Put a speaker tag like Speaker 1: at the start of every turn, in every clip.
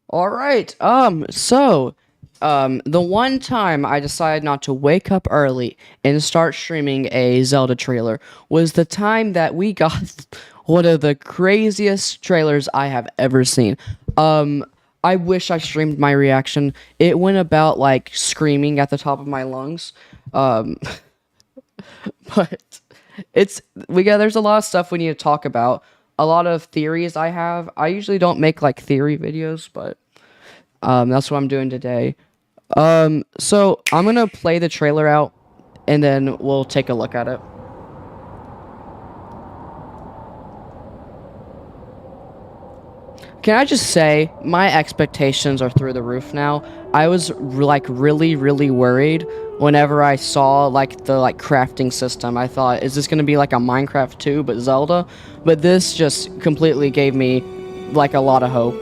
Speaker 1: All right. The one time I decided not to wake up early and start streaming a Zelda trailer was the time that we got one of the craziest trailers I have ever seen. I wish I streamed my reaction. It went about like screaming at the top of my lungs. Um, but there's a lot of stuff we need to talk about. A lot of theories I have. I usually don't make like theory videos, but that's what I'm doing today. So I'm gonna play the trailer out, and then we'll take a look at it. Can I just say, my expectations are through the roof now. I was like really, really worried whenever I saw like the crafting system. I thought, is this gonna be like a Minecraft 2 but Zelda? But this just completely gave me like a lot of hope.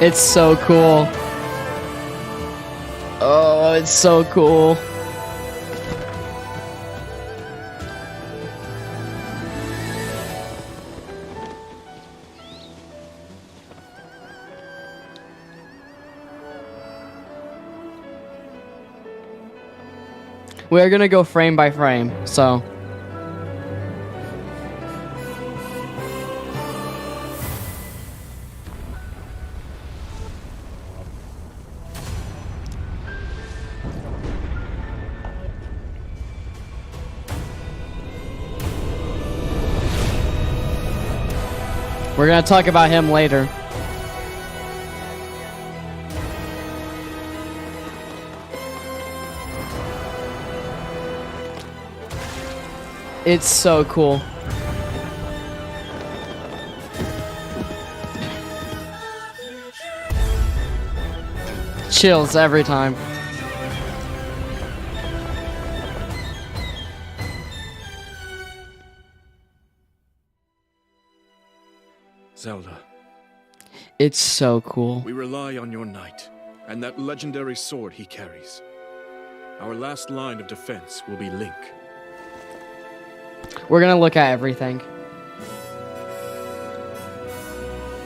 Speaker 1: It's so cool. Oh, it's so cool. We're gonna go frame by frame, so. We're gonna talk about him later. It's so cool. Chills every time.
Speaker 2: Zelda,
Speaker 1: It's so cool.
Speaker 2: we rely on your knight, and that legendary sword he carries. Our last line of defense will be Link.
Speaker 1: We're gonna look at everything.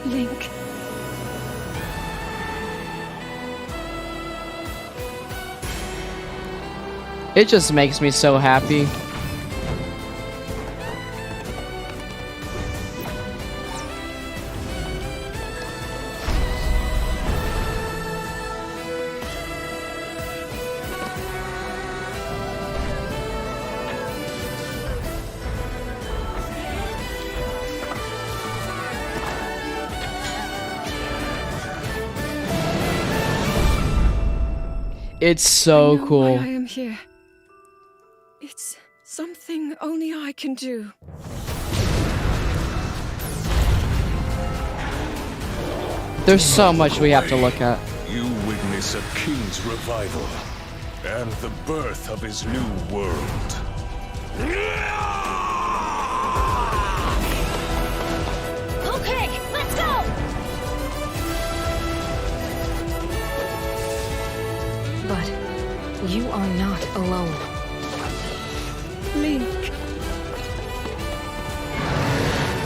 Speaker 3: Link.
Speaker 1: It just makes me so happy. It's so
Speaker 3: I know
Speaker 1: cool.
Speaker 3: why I am here. It's something only I can do.
Speaker 1: There's so much we have to look at.
Speaker 4: You witness a king's revival and the birth of his new world.
Speaker 5: Okay, let's go!
Speaker 3: But you are not alone. Link.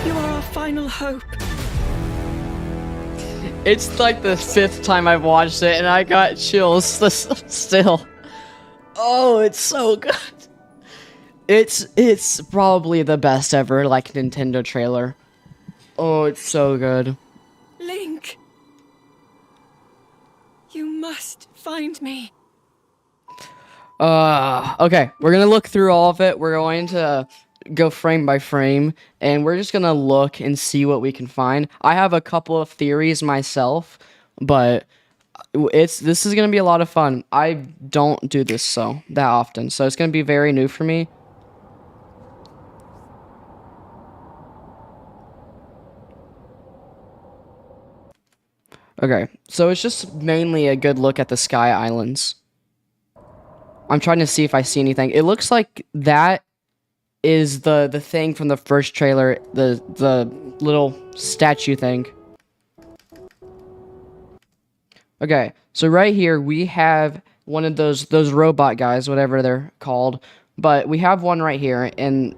Speaker 3: You are our final hope.
Speaker 1: It's like the 5th time I've watched it, and I got chills still. Oh, it's so good. It's probably the best ever like Nintendo trailer. Oh, it's so good.
Speaker 3: Link. You must find me.
Speaker 1: Okay, we're gonna look through all of it. We're going to go frame by frame, and we're just gonna look and see what we can find. I have a couple of theories myself, but this is gonna be a lot of fun. I don't do this that often, so it's gonna be very new for me. Okay, so it's just mainly a good look at the Sky Islands. I'm trying to see if I see anything. It looks like that is the thing from the first trailer, the little statue thing. Okay, so right here we have one of those robot guys, whatever they're called, but we have one right here, and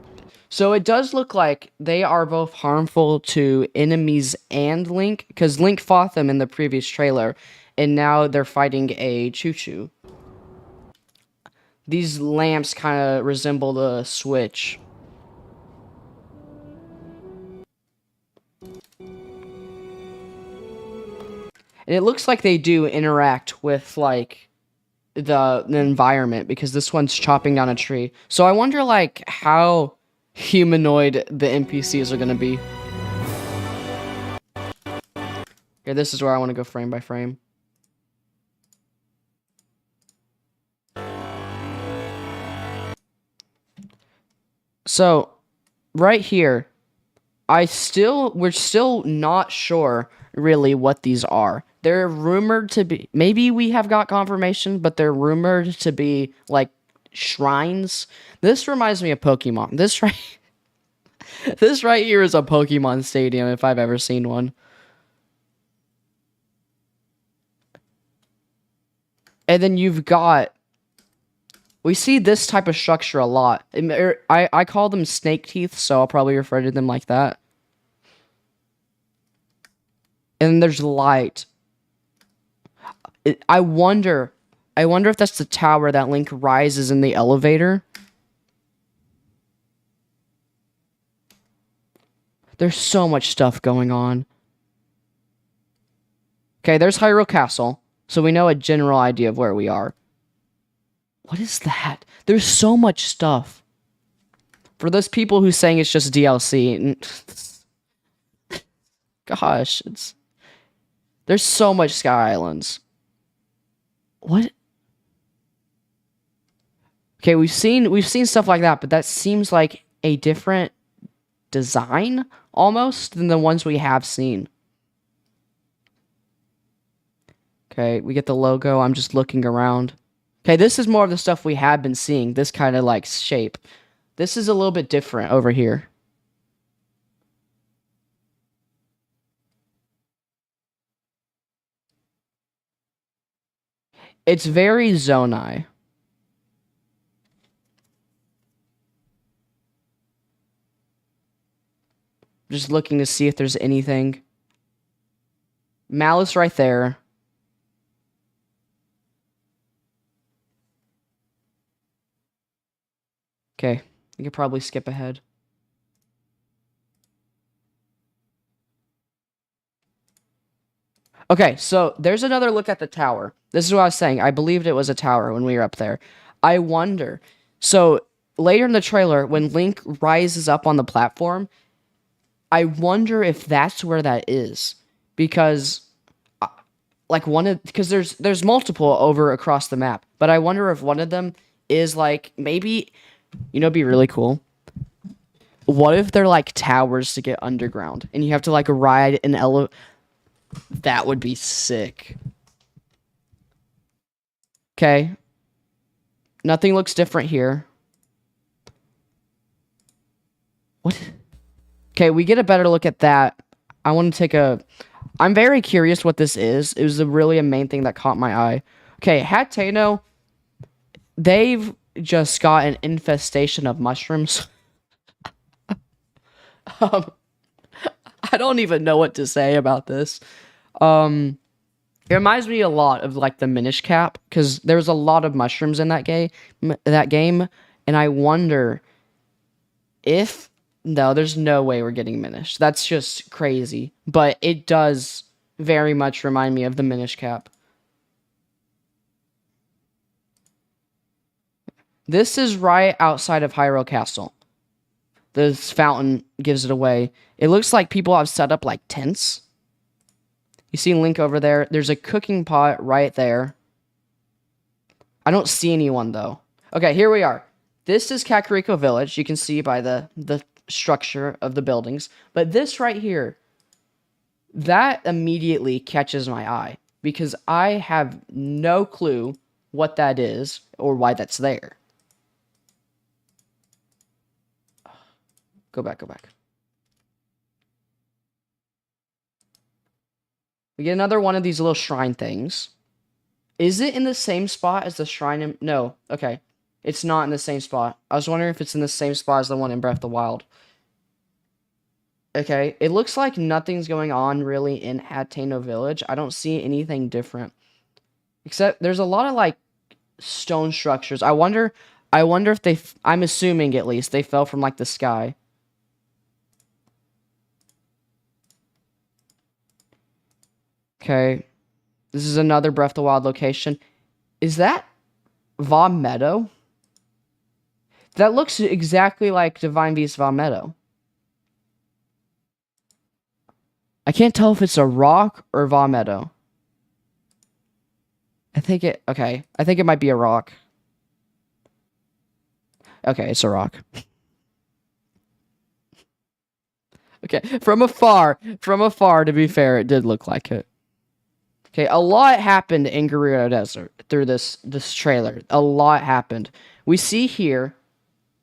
Speaker 1: so it does look like they are both harmful to enemies and Link, because Link fought them in the previous trailer, and now they're fighting a choo-choo. These lamps kind of resemble the Switch. And it looks like they do interact with, like, the environment, because this one's chopping down a tree. So I wonder, like, how humanoid the NPCs are going to be. Okay, this is where I want to go frame by frame. So, right here, we're still not sure really what these are. They're rumored to be, maybe we have got confirmation, but they're rumored to be like shrines. This reminds me of Pokemon. This right here is a Pokemon stadium if I've ever seen one. And then we see this type of structure a lot. I call them snake teeth, so I'll probably refer to them like that. And then there's light. I wonder if that's the tower that Link rises in the elevator. There's so much stuff going on. Okay, there's Hyrule Castle, so we know a general idea of where we are. What is that? There's so much stuff. For those people who saying it's just DLC, gosh, there's so much Sky Islands. What? Okay, we've seen stuff like that, but that seems like a different design almost than the ones we have seen. Okay, we get the logo. I'm just looking around. Okay, this is more of the stuff we have been seeing. This kind of like shape. This is a little bit different over here. It's very Zonai. Just looking to see if there's anything. Malice right there. Okay, you could probably skip ahead. Okay, so there's another look at the tower. This is what I was saying. I believed it was a tower when we were up there. I wonder. So later in the trailer, when Link rises up on the platform, I wonder if that's where that is. Because because there's multiple over across the map. But I wonder if one of them is like maybe, it'd be really cool. What if they're like towers to get underground and you have to like ride an elevator? That would be sick. Okay. Nothing looks different here. What? Okay, we get a better look at that. I want to take I'm very curious what this is. It was really a main thing that caught my eye. Okay, Hateno, they've just got an infestation of mushrooms. I don't even know what to say about this. It reminds me a lot of like the Minish Cap, because there's a lot of mushrooms in that game, and I wonder if no, there's no way we're getting Minish. That's just crazy. But it does very much remind me of the Minish Cap. This is right outside of Hyrule Castle. This fountain gives it away. It looks like people have set up like tents. You see Link over there. There's a cooking pot right there. I don't see anyone though. Okay, here we are. This is Kakariko Village. You can see by the structure of the buildings. But this right here, that immediately catches my eye because I have no clue what that is or why that's there. Go back. We get another one of these little shrine things. Is it in the same spot as the shrine in... No. Okay. It's not in the same spot. I was wondering if it's in the same spot as the one in Breath of the Wild. Okay. It looks like nothing's going on really in Hateno Village. I don't see anything different. Except there's a lot of like stone structures. I wonder if they... I'm assuming at least they fell from like the sky. Okay. This is another Breath of the Wild location. Is that Va Meadow? That looks exactly like Divine Beast Va Meadow. I can't tell if it's a rock or Va Meadow. I think it might be a rock. Okay, it's a rock. Okay, from afar, to be fair, it did look like it. Okay, a lot happened in Gerudo Desert through this trailer. A lot happened. We see here.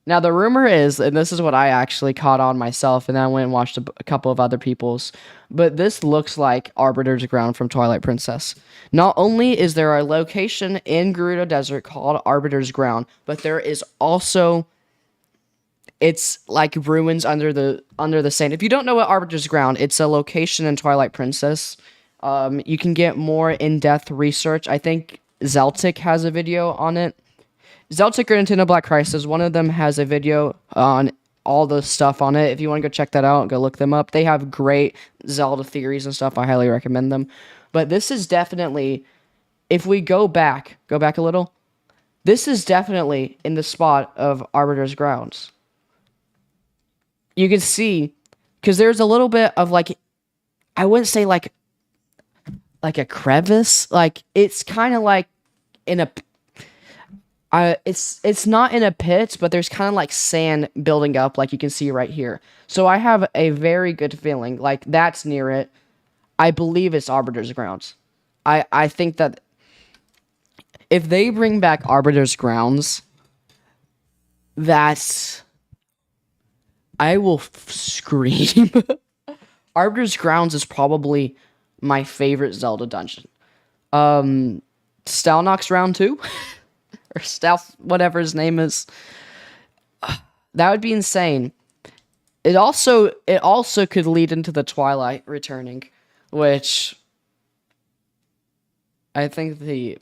Speaker 1: Now, the rumor is, and this is what I actually caught on myself, and then I went and watched a couple of other people's, but this looks like Arbiter's Ground from Twilight Princess. Not only is there a location in Gerudo Desert called Arbiter's Ground, but there is also... It's like ruins under the sand. If you don't know what Arbiter's Ground, it's a location in Twilight Princess. You can get more in-depth research. I think Zeltic has a video on it. Zeltic or Nintendo Black Crisis, one of them has a video on all the stuff on it. If you want to go check that out, go look them up. They have great Zelda theories and stuff. I highly recommend them. But this is definitely, if we go back a little, this is definitely in the spot of Arbiter's Grounds. You can see, because there's a little bit of like, I wouldn't say like a crevice. Like, it's kind of like in a... it's not in a pit, but there's kind of like sand building up, like you can see right here. So I have a very good feeling, like that's near it. I believe it's Arbiter's Grounds. I think that if they bring back Arbiter's Grounds, that's... I will scream. Arbiter's Grounds is probably my favorite Zelda dungeon. Stalnox Round 2? Or Stealth, whatever his name is. That would be insane. It also could lead into the Twilight returning, which I think the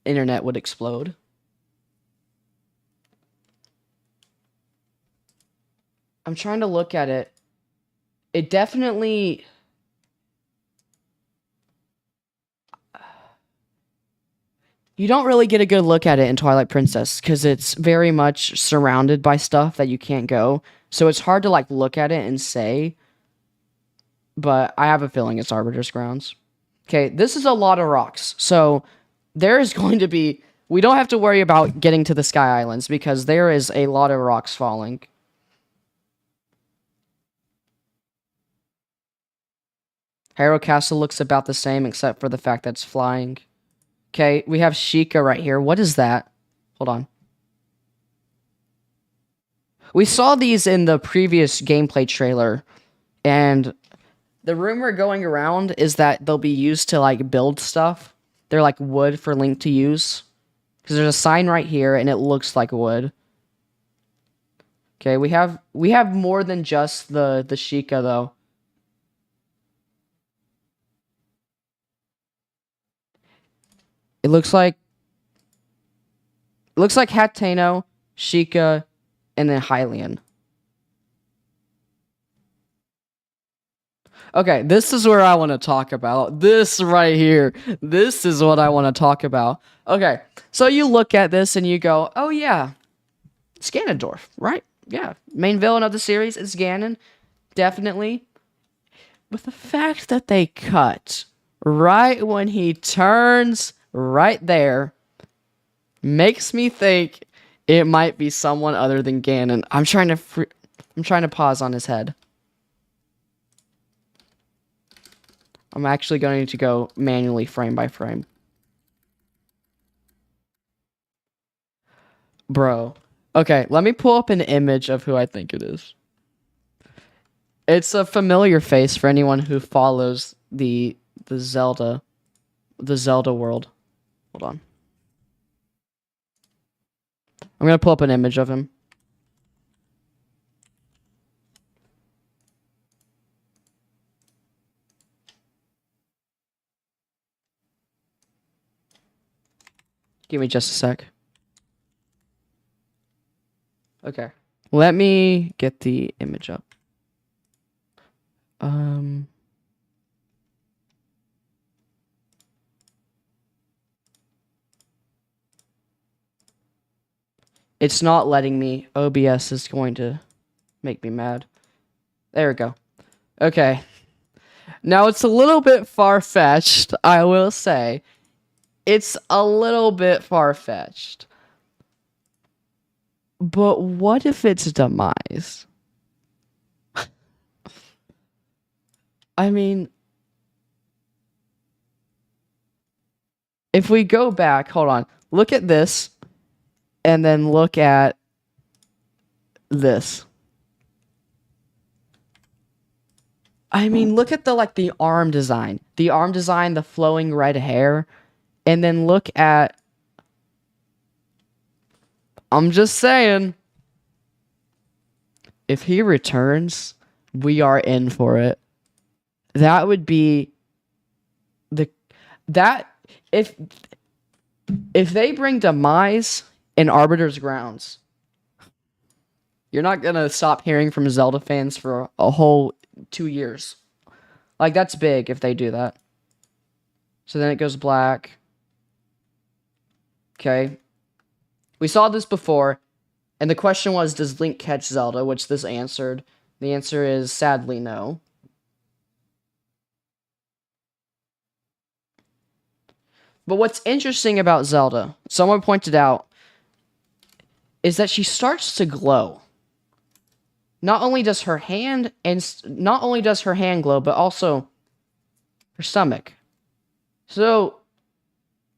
Speaker 1: internet would explode. I'm trying to look at it. It definitely... You don't really get a good look at it in Twilight Princess because it's very much surrounded by stuff that you can't go. So it's hard to like look at it and say. But I have a feeling it's Arbiter's Grounds. Okay, this is a lot of rocks. So there is going to be... We don't have to worry about getting to the Sky Islands because there is a lot of rocks falling. Hyrule Castle looks about the same except for the fact that it's flying. Okay, we have Sheikah right here. What is that? Hold on. We saw these in the previous gameplay trailer, and the rumor going around is that they'll be used to, like, build stuff. They're, like, wood for Link to use. Because there's a sign right here, and it looks like wood. Okay, we have more than just the Sheikah, though. It looks like Hateno, Sheikah, and then Hylian. Okay, this is where I want to talk about. This right here. This is what I want to talk about. Okay, so you look at this and you go, oh yeah, it's Ganondorf, right? Yeah, main villain of the series is Ganon, definitely. But the fact that they cut right when he turns... right there makes me think it might be someone other than Ganon. I'm trying to pause on his head. I'm actually going to go manually frame by frame. Bro. Okay, let me pull up an image of who I think it is. It's a familiar face for anyone who follows the the Zelda world. Hold on. I'm gonna pull up an image of him. Give me just a sec. Okay. Let me get the image up. It's not letting me. OBS is going to make me mad. There we go. Okay. Now it's a little bit far-fetched, I will say. It's a little bit far-fetched. But what if it's demise? I mean, if we go back, hold on. Look at this, and then look at this. I mean, look at the arm design. The arm design, the flowing red hair, and then look at... I'm just saying, if he returns, we are in for it. That would be if they bring Demise in Arbiter's Grounds, you're not gonna stop hearing from Zelda fans for a whole 2 years. Like, that's big if they do that. So then it goes black. Okay. We saw this before, and the question was, does Link catch Zelda? Which this answered. The answer is sadly no. But what's interesting about Zelda, someone pointed out, is that she starts to glow. Not only does her hand glow, but also her stomach. So,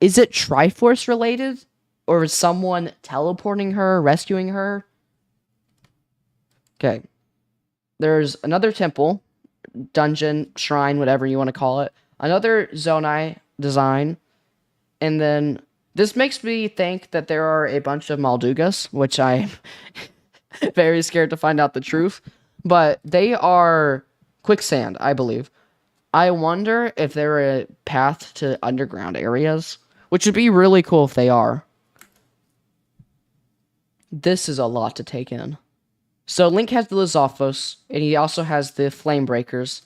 Speaker 1: is it Triforce related? Or is someone teleporting her, rescuing her? Okay. There's another temple, dungeon, shrine, whatever you want to call it. Another Zonai design. And then this makes me think that there are a bunch of Maldugas, which I'm very scared to find out the truth. But they are quicksand, I believe. I wonder if they're a path to underground areas, which would be really cool if they are. This is a lot to take in. So Link has the Lizophos, and he also has the Flame Breakers.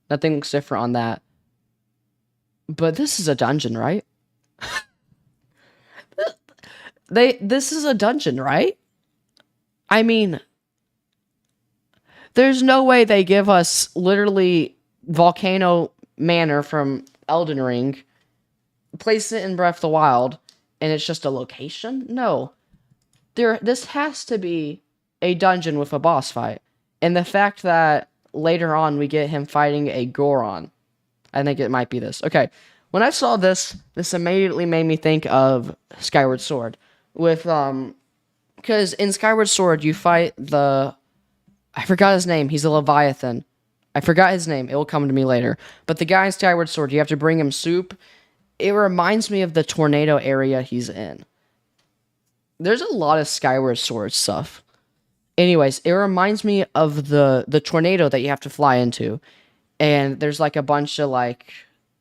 Speaker 1: Nothing looks different on that. But this is a dungeon, right? This is a dungeon, right? I mean, there's no way they give us literally Volcano Manor from Elden Ring, place it in Breath of the Wild, and it's just a location? No. This has to be a dungeon with a boss fight. And the fact that later on we get him fighting a Goron, I think it might be this. Okay, when I saw this immediately made me think of Skyward Sword. With, because in Skyward Sword you fight I forgot his name, he's a Leviathan. I forgot his name, it will come to me later. But the guy in Skyward Sword, you have to bring him soup. It reminds me of the tornado area he's in. There's a lot of Skyward Sword stuff. Anyways, it reminds me of the tornado that you have to fly into. And there's like a bunch of like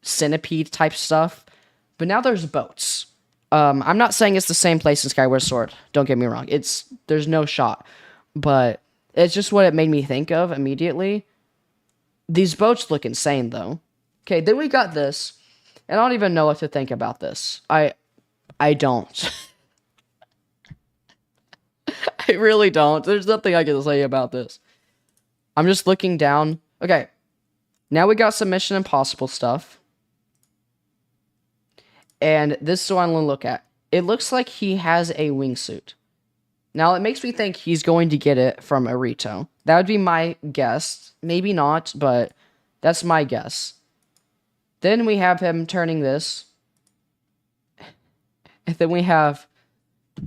Speaker 1: centipede type stuff. But now there's boats. I'm not saying it's the same place as Skyward Sword. Don't get me wrong. There's no shot. But it's just what it made me think of immediately. These boats look insane though. Okay, then we got this. And I don't even know what to think about this. I don't. I really don't. There's nothing I can say about this. I'm just looking down. Okay. Now we got some Mission Impossible stuff. And this is what I'm going to look at. It looks like he has a wingsuit. Now, it makes me think he's going to get it from Arito. That would be my guess. Maybe not, but that's my guess. Then we have him turning this. And then we have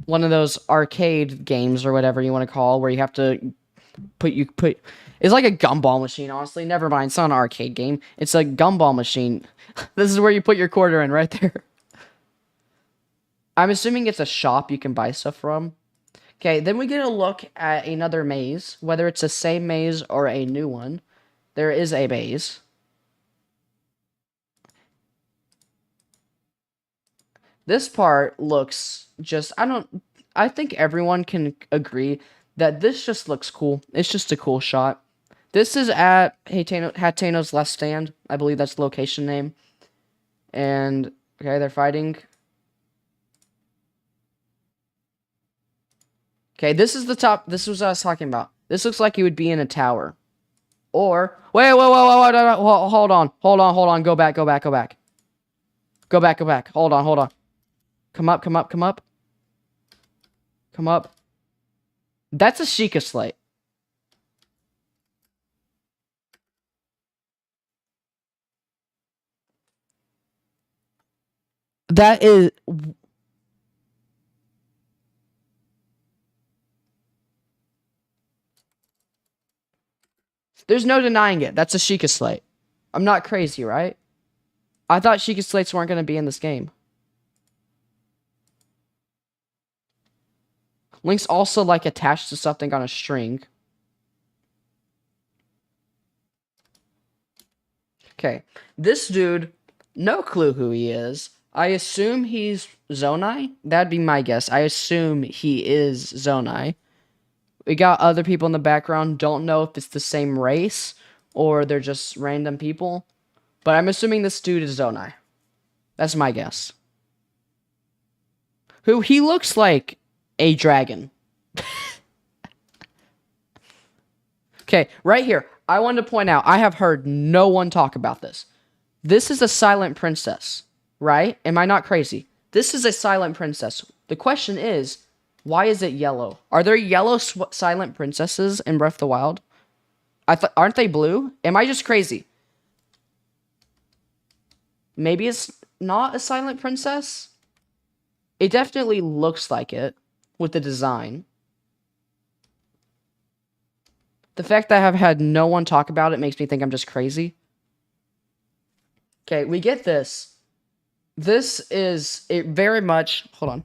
Speaker 1: one of those arcade games or whatever you want to call, where you have to It's like a gumball machine, honestly. Never mind, it's not an arcade game. It's a gumball machine. This is where you put your quarter in, right there. I'm assuming it's a shop you can buy stuff from. Okay, then we get a look at another maze, whether it's the same maze or a new one. There is a maze. This part looks just, I think everyone can agree that this just looks cool. It's just a cool shot. This is at Hateno's Last Stand. I believe that's the location name. And, okay, they're fighting. Okay, this is the top. This was what I was talking about. This looks like you would be in a tower. Or, wait, hold on. Go back. Go back. Hold on. Come up. That's a Sheikah slate. That is... There's no denying it. That's a Sheikah slate. I'm not crazy, right? I thought Sheikah slates weren't going to be in this game. Link's also, like, attached to something on a string. Okay. This dude, no clue who he is. I assume he's Zonai. That'd be my guess. I assume he is Zonai. We got other people in the background. Don't know if it's the same race or they're just random people. But I'm assuming this dude is Zonai. That's my guess. Who he looks like a dragon. Okay, right here. I wanted to point out, I have heard no one talk about this. This is a silent princess, right? Am I not crazy? This is a silent princess. The question is, why is it yellow? Are there yellow silent princesses in Breath of the Wild? Aren't they blue? Am I just crazy? Maybe it's not a silent princess? It definitely looks like it with the design. The fact that I have had no one talk about it makes me think I'm just crazy. Okay, we get this. This is it very much... Hold on.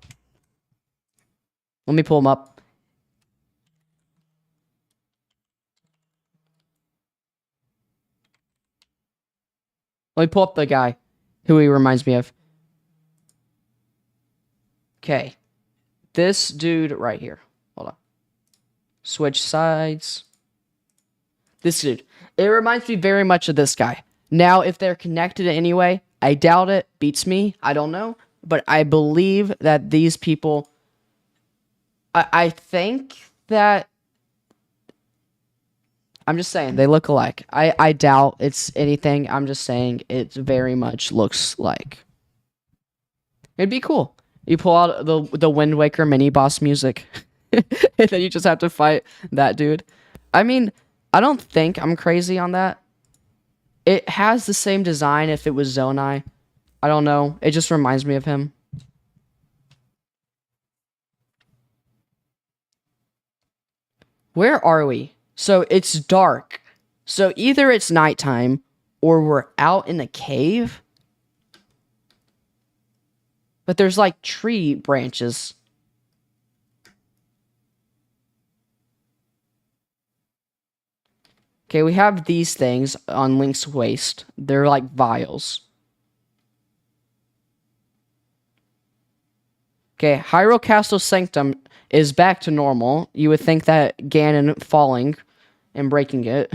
Speaker 1: Let me pull him up. Let me pull up the guy who he reminds me of. Okay. This dude right here. Hold on. Switch sides. This dude. It reminds me very much of this guy. Now, if they're connected in any way, I doubt it. Beats me. I don't know. But I believe that these people... I think that... I'm just saying, they look alike. I doubt it's anything. I'm just saying it very much looks like. It'd be cool. You pull out the Wind Waker mini boss music. And then you just have to fight that dude. I mean, I don't think I'm crazy on that. It has the same design if it was Zonai. I don't know. It just reminds me of him. Where are we? So it's dark. So either it's nighttime or we're out in a cave. But there's like tree branches. Okay, we have these things on Link's waist. They're like vials. Okay, Hyrule Castle Sanctum is back to normal. You would think that Ganon falling and breaking it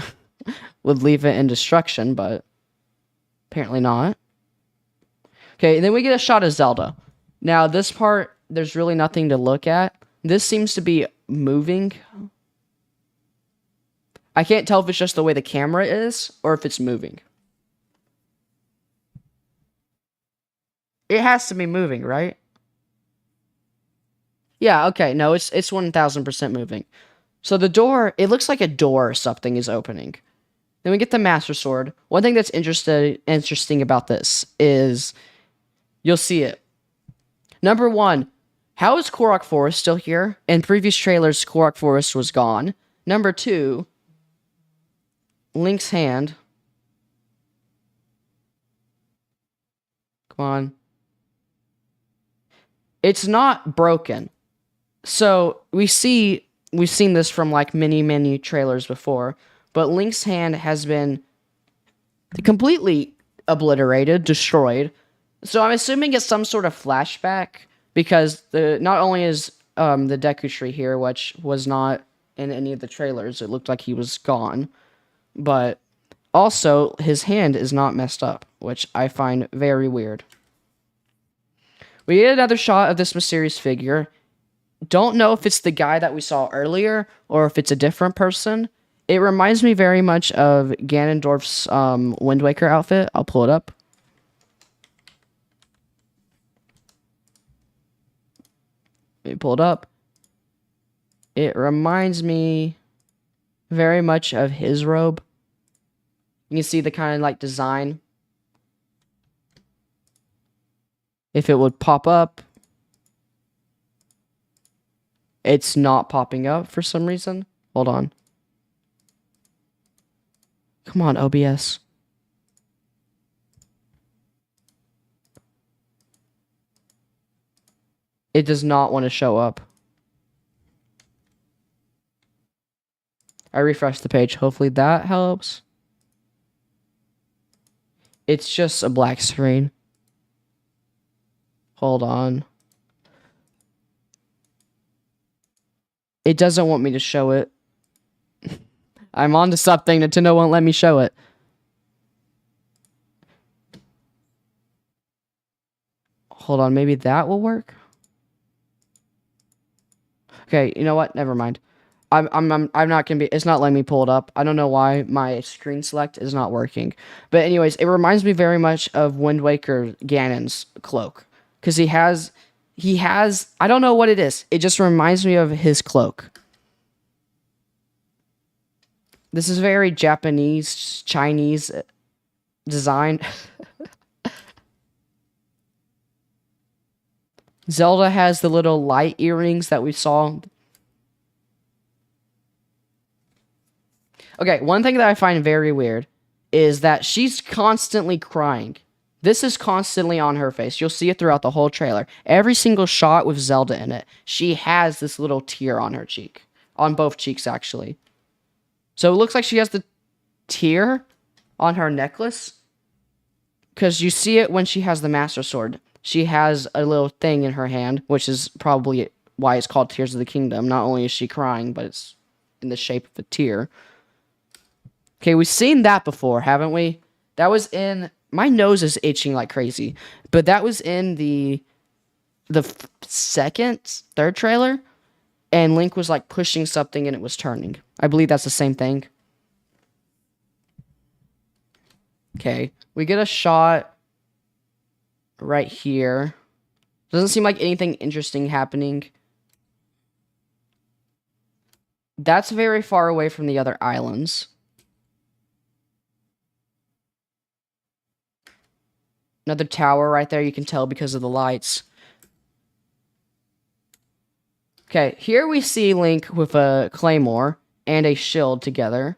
Speaker 1: would leave it in destruction, but apparently not. Okay, then we get a shot of Zelda. Now, this part, there's really nothing to look at. This seems to be moving. I can't tell if it's just the way the camera is or if it's moving. It has to be moving, right? Yeah, okay. No, it's 1000% moving. So the door, it looks like a door or something is opening. Then we get the Master Sword. One thing that's interesting about this is you'll see it. Number one, how is Korok Forest still here? In previous trailers, Korok Forest was gone. Number 2, Link's hand. Come on. It's not broken. So we've seen this from like many trailers before, but Link's hand has been completely obliterated, destroyed. So I'm assuming it's some sort of flashback because not only is the Deku Tree here, which was not in any of the trailers, it looked like he was gone, but also his hand is not messed up, which I find very weird. We get another shot of this mysterious figure. Don't know if it's the guy that we saw earlier or if it's a different person. It reminds me very much of Ganondorf's Wind Waker outfit. I'll pull it up. Let me pull it up. It reminds me very much of his robe. You can see the kind of like design. If it would pop up. It's not popping up for some reason. Hold on. Come on, OBS. It does not want to show up. I refreshed the page. Hopefully that helps. It's just a black screen. Hold on. It doesn't want me to show it. I'm onto something. Nintendo won't let me show it. Hold on, maybe that will work. Okay, you know what? Never mind. I'm not gonna be. It's not letting me pull it up. I don't know why my screen select is not working. But anyways, it reminds me very much of Wind Waker Ganon's cloak, because he has. I don't know what it is. It just reminds me of his cloak. This is very Japanese, Chinese design. Zelda has the little light earrings that we saw. Okay, one thing that I find very weird is that she's constantly crying. This is constantly on her face. You'll see it throughout the whole trailer. Every single shot with Zelda in it, she has this little tear on her cheek. On both cheeks, actually. So it looks like she has the tear on her necklace. Because you see it when she has the Master Sword. She has a little thing in her hand, which is probably why it's called Tears of the Kingdom. Not only is she crying, but it's in the shape of a tear. Okay, we've seen that before, haven't we? That was in... My nose is itching like crazy. But that was in the third trailer. And Link was like pushing something and it was turning. I believe that's the same thing. Okay. We get a shot right here. Doesn't seem like anything interesting happening. That's very far away from the other islands. Another tower right there, you can tell because of the lights. Okay, here we see Link with a claymore and a shield together.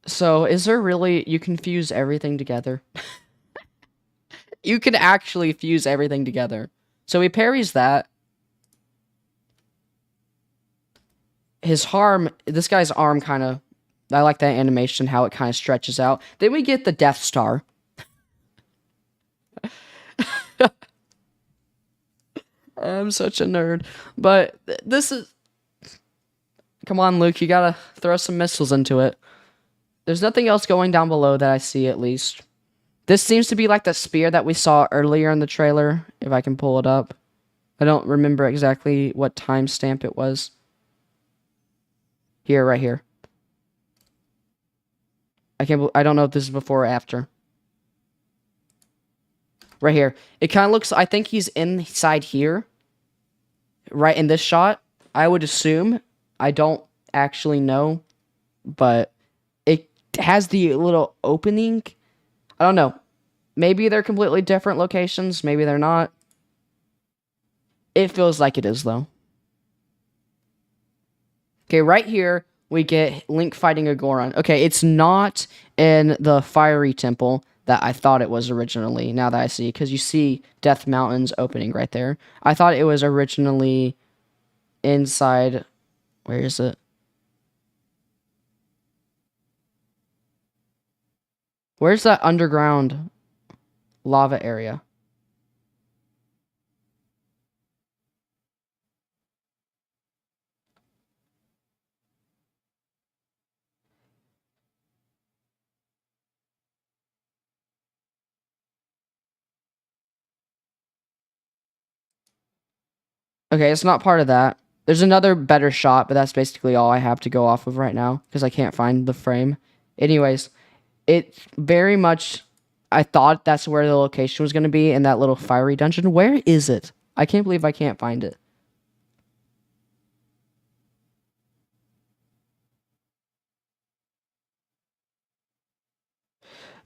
Speaker 1: So, is there really... You can fuse everything together. You can actually fuse everything together. So, he parries that. His arm... This guy's arm kind of... I like that animation, how it kind of stretches out. Then we get the Death Star. I'm such a nerd. But this is... Come on, Luke. You gotta throw some missiles into it. There's nothing else going down below that I see, at least. This seems to be like the spear that we saw earlier in the trailer, if I can pull it up. I don't remember exactly what timestamp it was. Here, right here. I don't know if this is before or after. Right here. It kind of looks... I think he's inside here. Right in this shot. I would assume. I don't actually know. But it has the little opening. I don't know. Maybe they're completely different locations. Maybe they're not. It feels like it is, though. Okay, right here, we get Link fighting a Goron. Okay, it's not in the fiery temple that I thought it was originally, now that I see, because you see Death Mountains opening right there. I thought it was originally inside... Where is it? Where's that underground lava area? Okay, it's not part of that. There's another better shot, but that's basically all I have to go off of right now because I can't find the frame. Anyways, it very much... I thought that's where the location was going to be in that little fiery dungeon. Where is it? I can't believe I can't find it.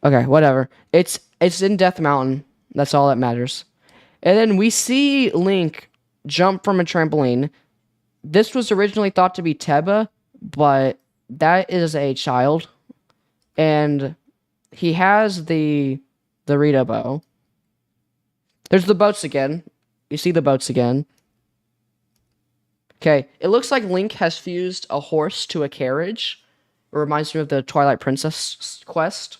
Speaker 1: Okay, whatever. It's in Death Mountain. That's all that matters. And then we see Link jump from a trampoline. This was originally thought to be Teba, but that is a child. And he has the Rita bow. There's the boats again. You see the boats again. Okay, it looks like Link has fused a horse to a carriage. It reminds me of the Twilight Princess quest.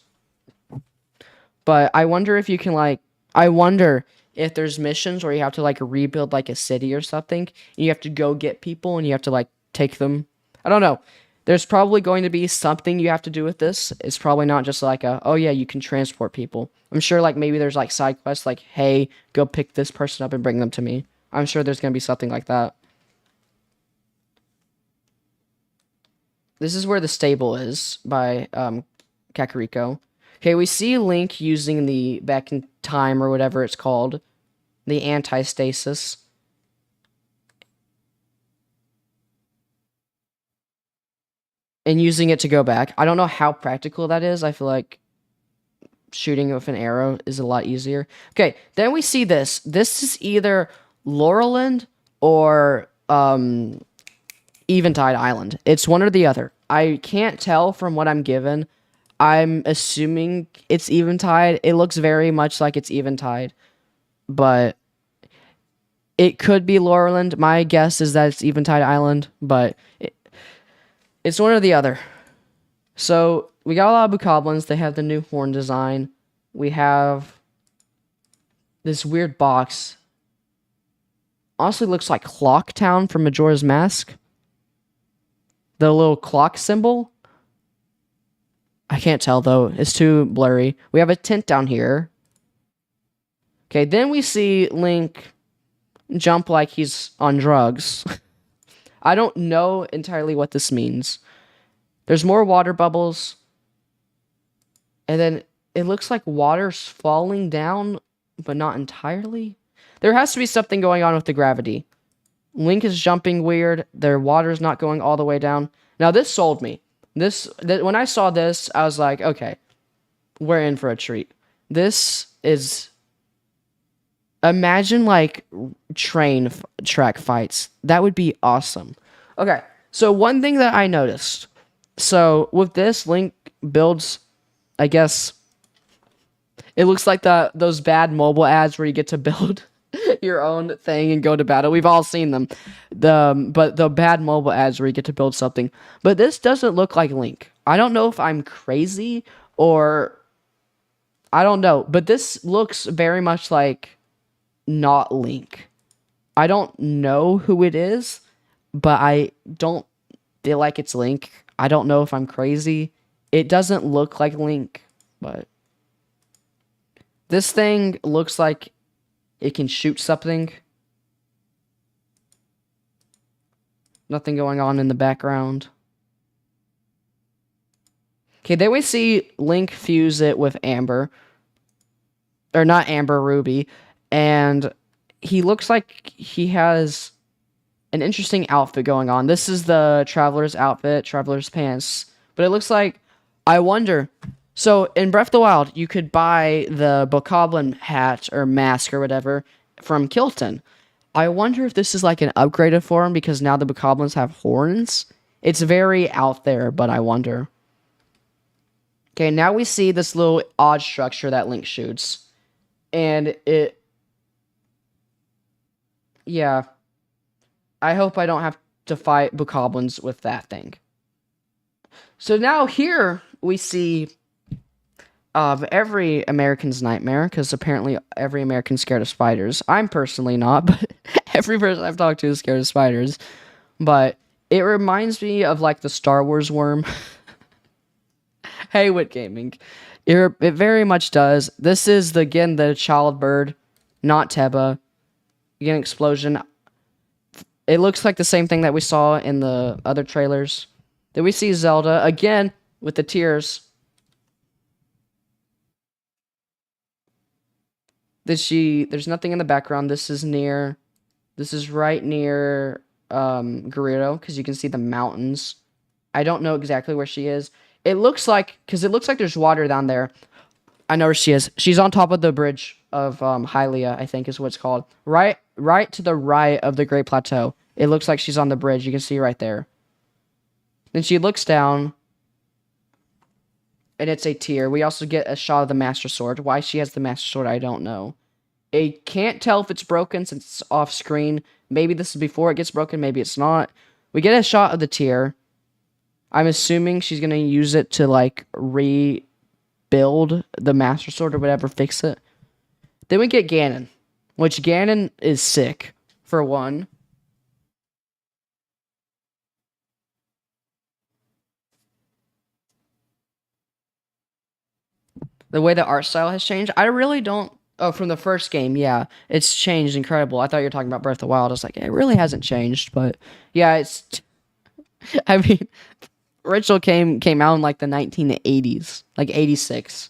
Speaker 1: But I wonder if you can, like... I wonder if there's missions where you have to, like, rebuild, like, a city or something. And you have to go get people and you have to, like, take them. I don't know. There's probably going to be something you have to do with this. It's probably not just like oh yeah, you can transport people. I'm sure, like, maybe there's, like, side quests like, hey, go pick this person up and bring them to me. I'm sure there's going to be something like that. This is where the stable is by Kakariko. Okay, we see Link using the back in time or whatever it's called. The anti-stasis. And using it to go back. I don't know how practical that is. I feel like shooting with an arrow is a lot easier. Okay, then we see this. This is either Laurelland or Eventide Island. It's one or the other. I can't tell from what I'm given. I'm assuming it's Eventide. It looks very much like it's Eventide. But it could be Laurelland. My guess is that it's Eventide Island. But it's one or the other. So we got a lot of bokoblins. They have the new horn design. We have this weird box. Honestly looks like Clock Town from Majora's Mask. The little clock symbol. I can't tell though. It's too blurry. We have a tent down here. Okay, then we see Link jump like he's on drugs. I don't know entirely what this means. There's more water bubbles. And then it looks like water's falling down, but not entirely. There has to be something going on with the gravity. Link is jumping weird. Their water's not going all the way down. Now, this sold me. When I saw this, I was like, okay, we're in for a treat. This is... Imagine, like, track fights. That would be awesome. Okay, so one thing that I noticed. So, with this, Link builds, I guess... It looks like those bad mobile ads where you get to build your own thing and go to battle. We've all seen them. But the bad mobile ads where you get to build something. But this doesn't look like Link. I don't know if I'm crazy or... I don't know. But this looks very much like not Link. I don't know who it is, but I don't feel like it's Link. I don't know if I'm crazy. It doesn't look like Link, but... This thing looks like it can shoot something. Nothing going on in the background. Okay, then we see Link fuse it with Amber. Or not Amber, Ruby. And he looks like he has an interesting outfit going on. This is the Traveler's outfit, Traveler's pants. But it looks like... I wonder... So, in Breath of the Wild, you could buy the Bokoblin hat or mask or whatever from Kilton. I wonder if this is like an upgraded form because now the Bokoblins have horns. It's very out there, but I wonder. Okay, now we see this little odd structure that Link shoots. And it... Yeah. I hope I don't have to fight bokoblins with that thing. So now here we see every American's nightmare, because apparently every American's scared of spiders. I'm personally not, but every person I've talked to is scared of spiders. But it reminds me of like the Star Wars worm. Hey, Wit Gaming. It very much does. This is, again, the child bird, not Teba. Again, explosion. It looks like the same thing that we saw in the other trailers. Then we see Zelda, again, with the tears. There's nothing in the background. This is right near, Gerudo, because you can see the mountains. I don't know exactly where she is. It looks like there's water down there. I know where she is. She's on top of the bridge of Hylia, I think is what it's called. Right to the right of the Great Plateau. It looks like she's on the bridge. You can see right there. Then she looks down, and it's a tear. We also get a shot of the Master Sword. Why she has the Master Sword, I don't know. I can't tell if it's broken since it's off screen. Maybe this is before it gets broken. Maybe it's not. We get a shot of the tear. I'm assuming she's going to use it to, like, rebuild the Master Sword or whatever, fix it. Then we get Ganon, which Ganon is sick, for one. The way the art style has changed, I really don't... Oh, from the first game, yeah. It's changed incredible. I thought you were talking about Breath of the Wild. I was like, it really hasn't changed, but... Yeah, it's... I mean... Original came out in, like, the 1980s. Like, 86.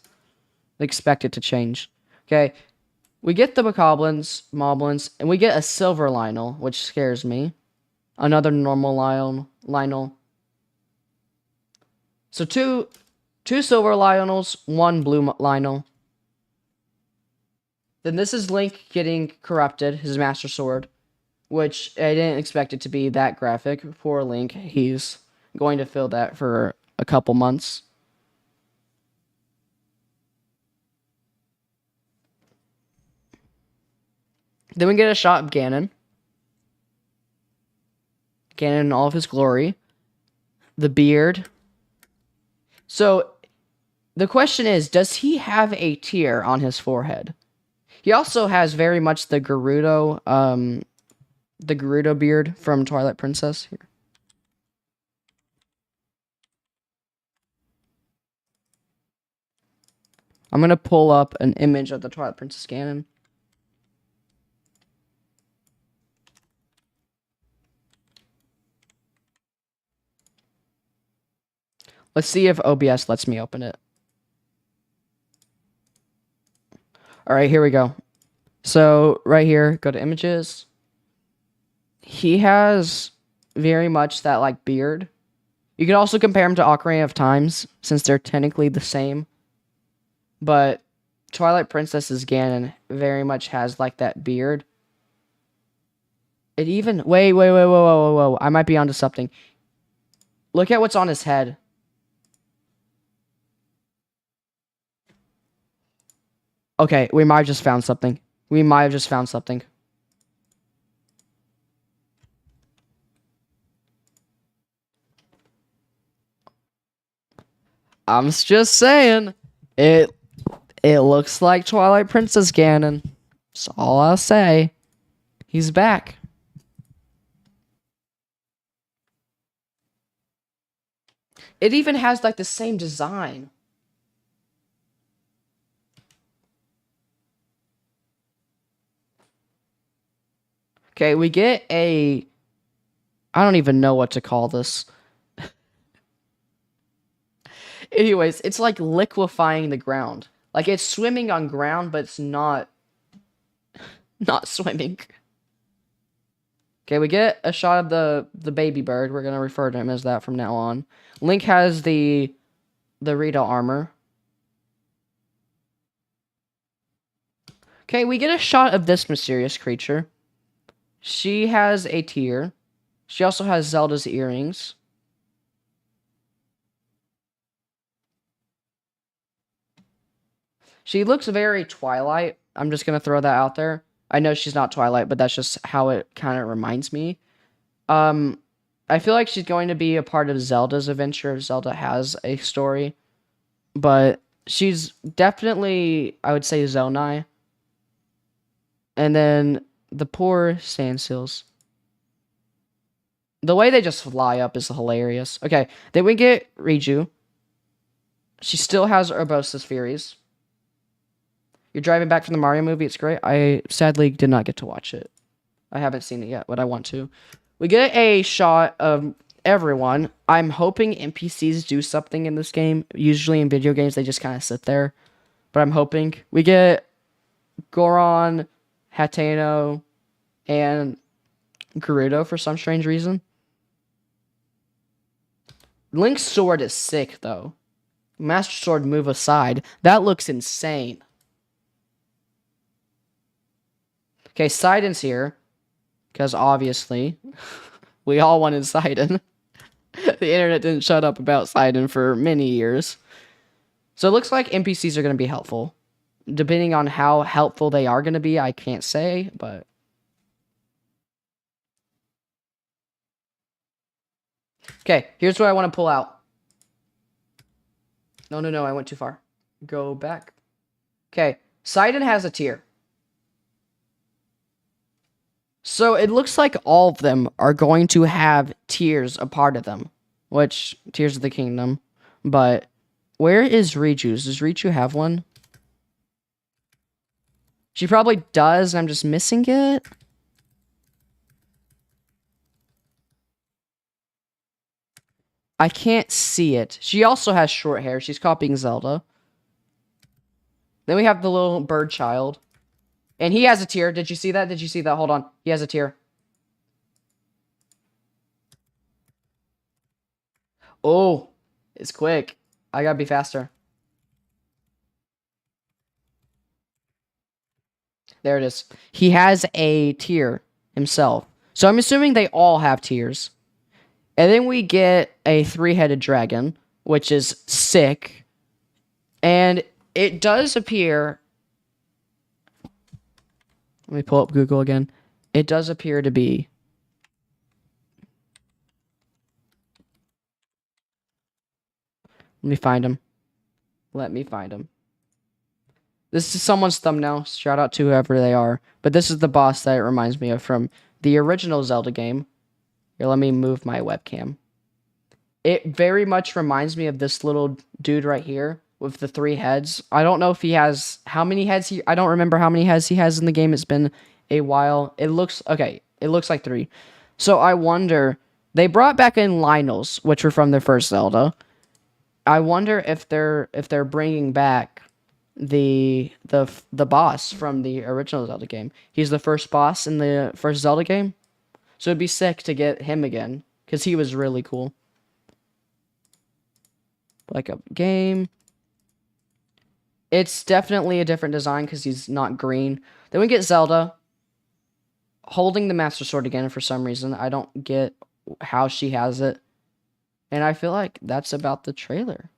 Speaker 1: Expect it to change. Okay. We get the bokoblins, moblins, and we get a silver Lionel, which scares me. Another normal Lionel. So two silver Lionels, one blue Lionel. Then this is Link getting corrupted, his Master Sword, which I didn't expect it to be that graphic. Poor Link, he's going to feel that for a couple months. Then we get a shot of Ganon. Ganon in all of his glory. The beard. So, the question is, does he have a tear on his forehead? He also has very much the Gerudo beard from Twilight Princess. Here. I'm going to pull up an image of the Twilight Princess Ganon. Let's see if OBS lets me open it. Alright, here we go. So, right here, go to images. He has very much that, like, beard. You can also compare him to Ocarina of Times, since they're technically the same. But Twilight Princess's Ganon very much has, like, that beard. It even... Wait, whoa. I might be onto something. Look at what's on his head. Okay, we might have just found something. I'm just saying. It looks like Twilight Princess Ganon. That's all I'll say. He's back. It even has, like, the same design. Okay, we get a... I don't even know what to call this. Anyways, it's like liquefying the ground. Like, it's swimming on ground, but it's not swimming. Okay, we get a shot of the baby bird. We're going to refer to him as that from now on. Link has the Rita armor. Okay, we get a shot of this mysterious creature. She has a tear. She also has Zelda's earrings. She looks very Twilight. I'm just gonna throw that out there. I know she's not Twilight, but that's just how it kind of reminds me. I feel like she's going to be a part of Zelda's adventure if Zelda has a story. But she's definitely, I would say, Zonai. And then the poor standstills. The way they just fly up is hilarious. Okay, then we get Riju. She still has Urbosa's Furies. You're driving back from the Mario movie. It's great. I sadly did not get to watch it. I haven't seen it yet, but I want to. We get a shot of everyone. I'm hoping NPCs do something in this game. Usually in video games, they just kind of sit there. But I'm hoping. We get Goron, Hateno, and Gerudo for some strange reason. Link's sword is sick, though. Master Sword move aside. That looks insane. Okay, Sidon's here. Because obviously, we all wanted Sidon. The internet didn't shut up about Sidon for many years. So it looks like NPCs are going to be helpful. Depending on how helpful they are going to be, I can't say, but... Okay, here's what I want to pull out. No, I went too far. Go back. Okay, Sidon has a tier. So it looks like all of them are going to have tiers a part of them. Which, Tears of the Kingdom. But, where is Riju's? Does Riju have one? She probably does, and I'm just missing it. I can't see it. She also has short hair. She's copying Zelda. Then we have the little bird child. And he has a tier. Did you see that? Did you see that? Hold on. He has a tier. Oh, it's quick. I gotta be faster. There it is. He has a tier himself. So I'm assuming they all have tiers. And then we get a three-headed dragon, which is sick. And it does appear... Let me pull up Google again. It does appear to be... Let me find him. Let me find him. This is someone's thumbnail. Shout out to whoever they are. But this is the boss that it reminds me of from the original Zelda game. Here, let me move my webcam. It very much reminds me of this little dude right here with the three heads. I don't know if he has... How many heads he... I don't remember how many heads he has in the game. It's been a while. It looks... Okay, it looks like 3. So I wonder... They brought back in Lynels, which were from the first Zelda. I wonder if they're bringing back the boss from the original Zelda game. He's the first boss in the first Zelda game. So it'd be sick to get him again, because he was really cool. Like a game. It's definitely a different design because he's not green. Then we get Zelda holding the Master Sword again for some reason. I don't get how she has it. And I feel like that's about the trailer.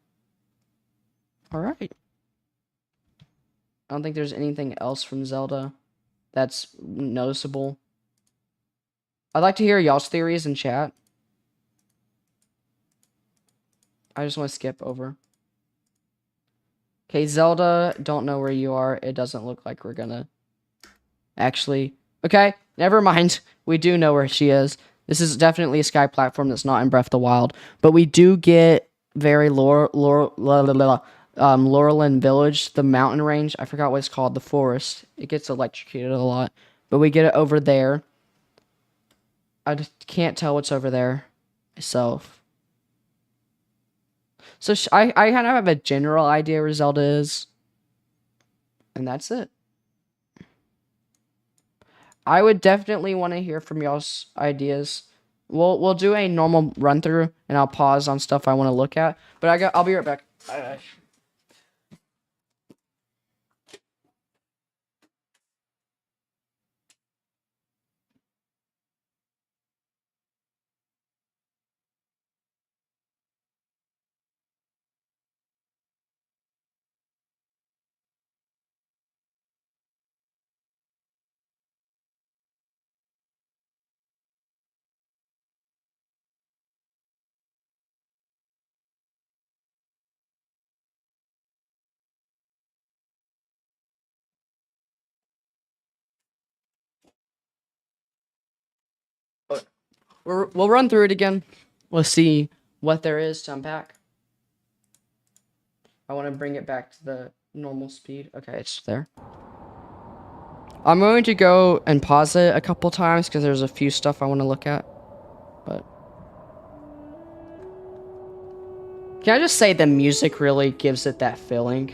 Speaker 1: Alright. I don't think there's anything else from Zelda that's noticeable. I'd like to hear y'all's theories in chat. I just want to skip over. Okay, Zelda, don't know where you are. It doesn't look like we're gonna... Actually... Okay, never mind. We do know where she is. This is definitely a sky platform that's not in Breath of the Wild. But we do get very Laurelin Village, the mountain range. I forgot what it's called. The forest. It gets electrocuted a lot. But we get it over there. I just can't tell what's over there myself. So I kind of have a general idea where Zelda is. And that's it. I would definitely want to hear from y'all's ideas. We'll do a normal run through, and I'll pause on stuff I want to look at. But I'll be right back. Bye. We'll run through it again. We'll see what there is to unpack. I want to bring it back to the normal speed. Okay, it's there. I'm going to go and pause it a couple times because there's a few stuff I want to look at. But can I just say the music really gives it that feeling?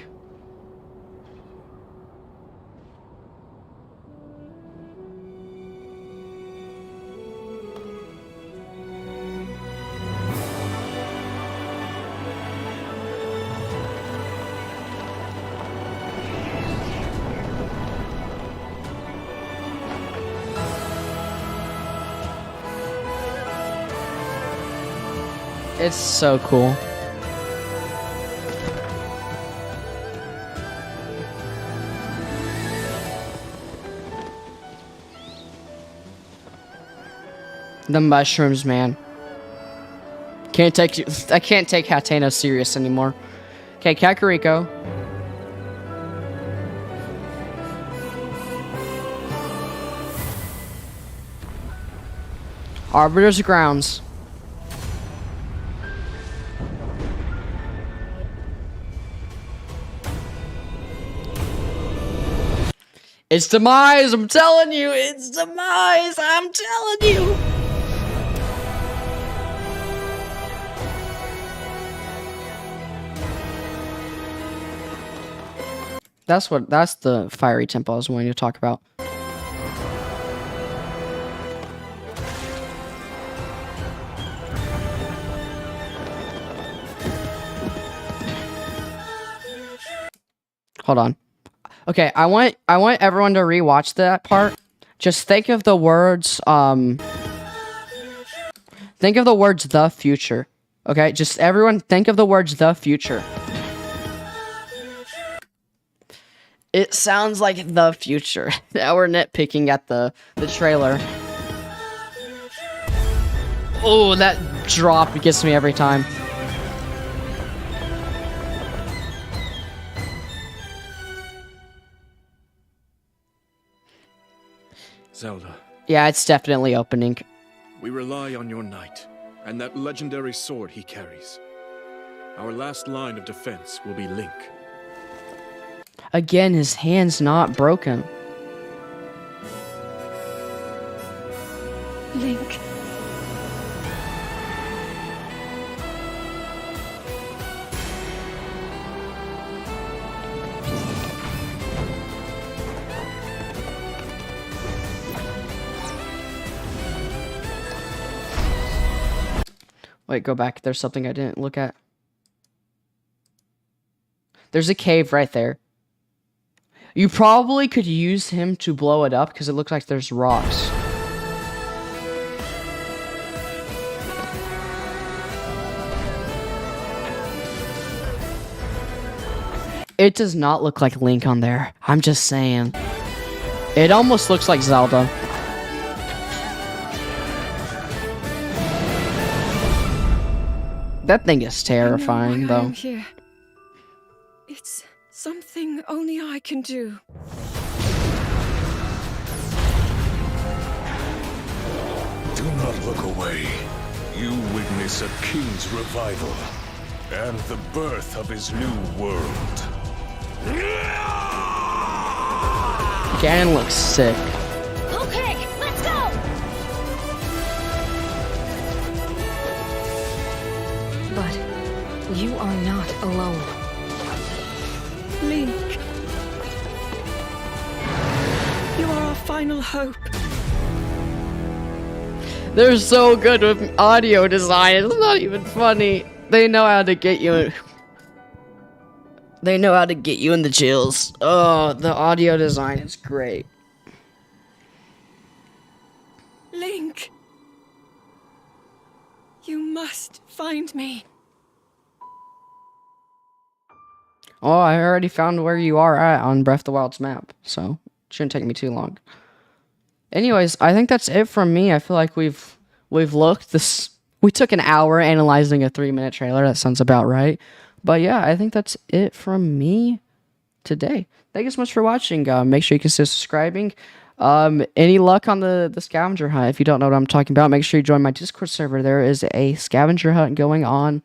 Speaker 1: It's so cool. The mushrooms, man. Can't take you. I can't take Hateno serious anymore. Okay, Kakariko. Arbiter's grounds. It's demise, I'm telling you, it's demise, I'm telling you. That's the fiery temple I was wanting to talk about. Hold on. Okay, I want everyone to rewatch that part. Just think of the words think of the words the future. Okay? Just everyone think of the words the future. It sounds like the future. Now we're nitpicking at the trailer. Oh, that drop gets me every time.
Speaker 2: Zelda,
Speaker 1: Yeah, it's definitely opening.
Speaker 2: we rely on your knight, and that legendary sword he carries. Our last line of defense will be Link.
Speaker 1: Again, his hand's not broken.
Speaker 3: Link.
Speaker 1: Wait, go back. There's something I didn't look at. There's a cave right there. You probably could use him to blow it up because it looks like there's rocks. It does not look like Link on there. I'm just saying. It almost looks like Zelda. That thing is terrifying,
Speaker 3: I
Speaker 1: though.
Speaker 3: am here. It's something only I can do.
Speaker 4: Do not look away. You witness a king's revival and the birth of his new world.
Speaker 1: Ganon looks sick.
Speaker 5: Okay, let's go!
Speaker 3: But you are not alone. Link. You are our final hope.
Speaker 1: They're so good with audio design. It's not even funny. They know how to get you. They know how to get you in the chills. Oh, the audio design is great.
Speaker 3: Link. You must find me.
Speaker 1: Oh, I already found where you are at on Breath of the Wild's map, so it shouldn't take me too long. Anyways, I think that's it from me. I feel like we've looked this. We took an hour analyzing a 3-minute trailer. That sounds about right. But yeah, I think that's it from me today. Thank you so much for watching. Make sure you consider subscribing. Any luck on the scavenger hunt? If you don't know what I'm talking about, make sure you join my Discord server. There is a scavenger hunt going on.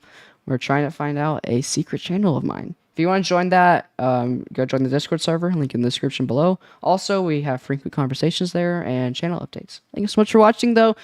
Speaker 1: We're trying to find out a secret channel of mine. If you want to join that, go join the Discord server. Link in the description below. Also, we have frequent conversations there and channel updates. Thank you so much for watching, though.